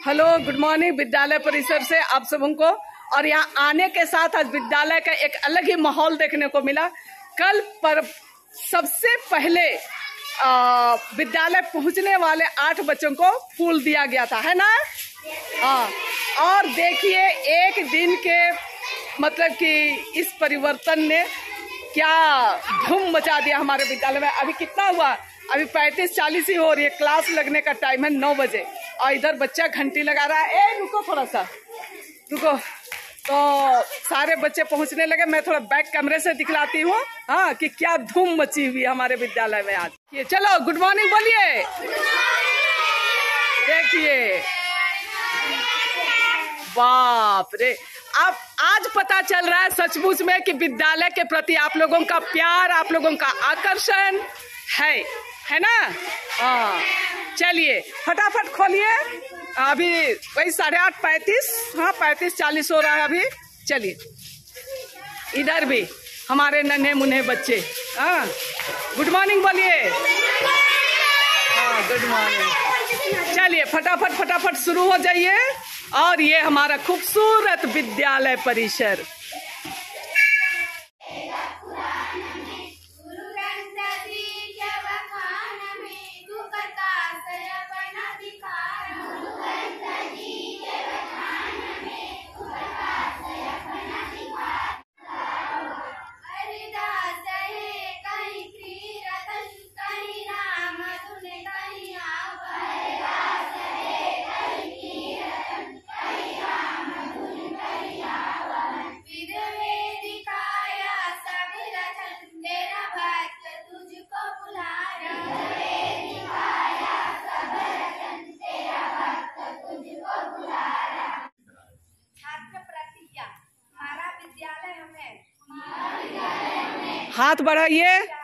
Hello, good morning. विद्यालय परिसर से आप सबों को, और यहाँ आने के साथ आज विद्यालय का एक अलग ही माहौल देखने को मिला। कल पर सबसे पहले विद्यालय पहुंचने वाले 8 बच्चों को फूल दिया गया था, है ना? हाँ, और देखिए एक दिन के मतलब कि इस परिवर्तन ने क्या धूम मचा दिया हमारे विद्यालय में। अभी कितना हुआ? अभी 35-40 ही हो रही है। क्लास लगने का टाइम है 9 बजे और इधर बच्चा घंटी लगा रहा है। ए रुको, थोड़ा सा रुको। तो सारे बच्चे पहुंचने लगे। मैं थोड़ा बैक कैमरे से दिखलाती हूँ हाँ कि क्या धूम मची हुई हमारे विद्यालय में आज। ये चलो गुड मॉर्निंग बोलिए। देखिए बाप रे, अब आज पता चल रहा है सचमुच में कि विद्यालय के प्रति आप लोगों का प्यार, आप लोगों का आकर्षण है ना? हाँ, चलिए फटाफट खोलिए। अभी वही 8:30 हाँ 35-40 हो रहा है अभी। चलिए इधर भी हमारे नन्हे मुन्ने बच्चे हाँ गुड मॉर्निंग बोलिए। हाँ गुड मॉर्निंग। चलिए फटाफट शुरू हो जाइए। और ये हमारा खूबसूरत विद्यालय परिसर। हाथ बढ़ाइए। सबसे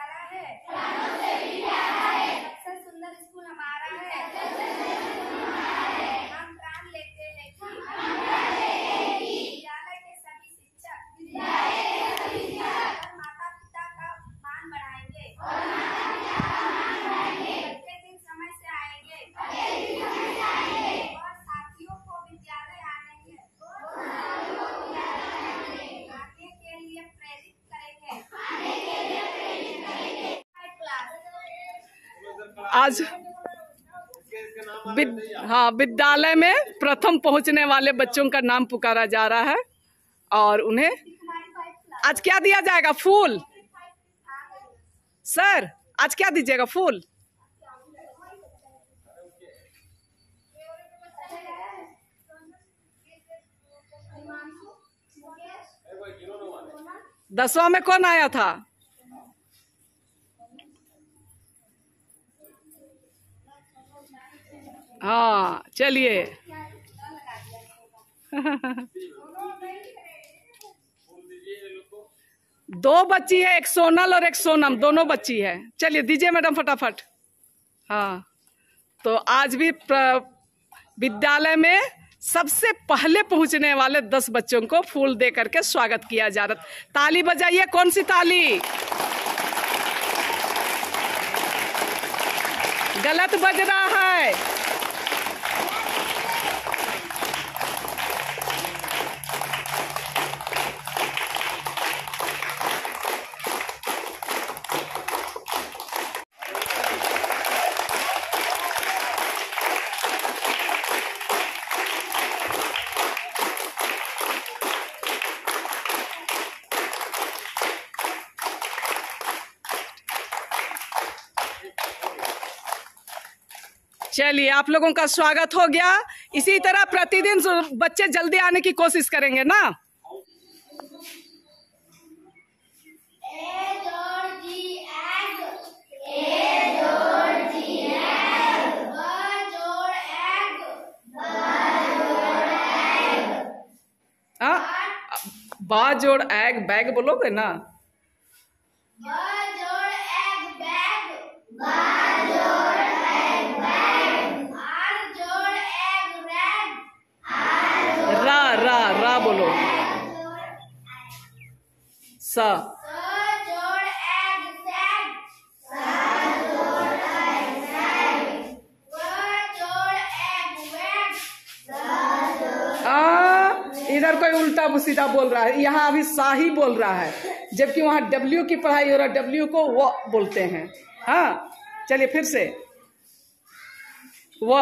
सुंदर स्कूल हमारा है। हम प्राण लेते हैं कि विद्यालय के सभी शिक्षक और माता पिता का मान बढ़ाएंगे। बच्चे दिन समय से आएंगे और साथियों को विद्यालय आने के लिए प्रेरित करेंगे। आज विद्यालय में प्रथम पहुंचने वाले बच्चों का नाम पुकारा जा रहा है और उन्हें आज क्या दिया जाएगा? फूल। सर आज क्या दीजिएगा? फूल। दसवां में कौन आया था? हाँ चलिए दो बच्ची है, एक सोनल और एक सोनम, दोनों बच्ची है। चलिए दीजिए मैडम फटाफट। हाँ तो आज भी विद्यालय में सबसे पहले पहुंचने वाले 10 बच्चों को फूल दे करके स्वागत किया जा रहा। ताली बजाइए। कौन सी ताली? गलत बज रहा है। चलिए आप लोगों का स्वागत हो गया। इसी तरह प्रतिदिन बच्चे जल्दी आने की कोशिश करेंगे ना। बा जोड़ एग बैग बोलोगे ना? रा बोलो। सा इधर कोई उल्टा सीधा बोल रहा है, यहाँ अभी सा ही बोल रहा है, जबकि वहाँ डब्ल्यू की पढ़ाई हो रहा है, डब्ल्यू को वो बोलते हैं। हाँ चलिए फिर से वो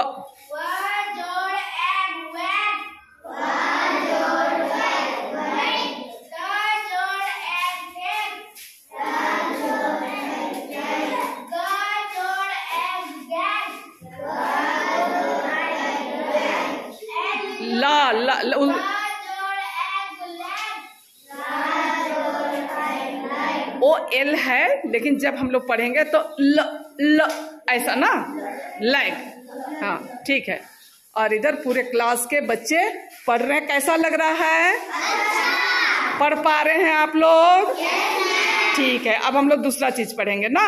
ला ला, ला ओ एल है, लेकिन जब हम लोग पढ़ेंगे तो ल ल ऐसा ना, लाइक। हाँ ठीक है। और इधर पूरे क्लास के बच्चे पढ़ रहे हैं, कैसा लग रहा है? पढ़ पा रहे हैं आप लोग? ठीक है, अब हम लोग दूसरा चीज पढ़ेंगे ना।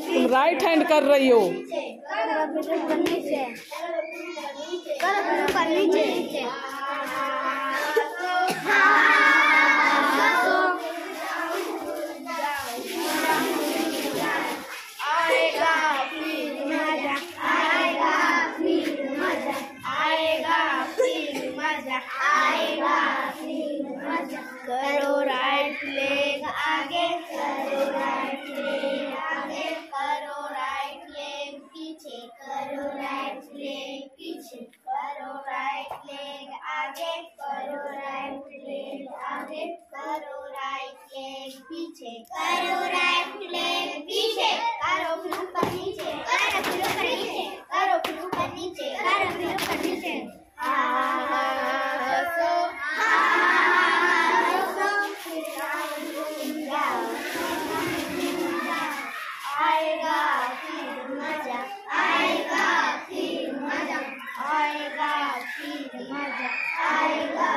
तुम राइट हैंड कर रही हो। करो राइट लेग आगे, करो राइट लेग आगे, करो राइट लेग पीछे, करो राइट लेग पीछे, करो राइट लेग आगे, करो राइट लेग आगे, करो राइट लेग पीछे, करो राइट लेग पीछे, करो फिर ऊपर नीचे, करो फिर ऊपर नीचे, करो फिर ऊपर नीचे, करो फिर ऊपर नीचे। आएगा फिर मजा, आएगा फिर मजा, आएगा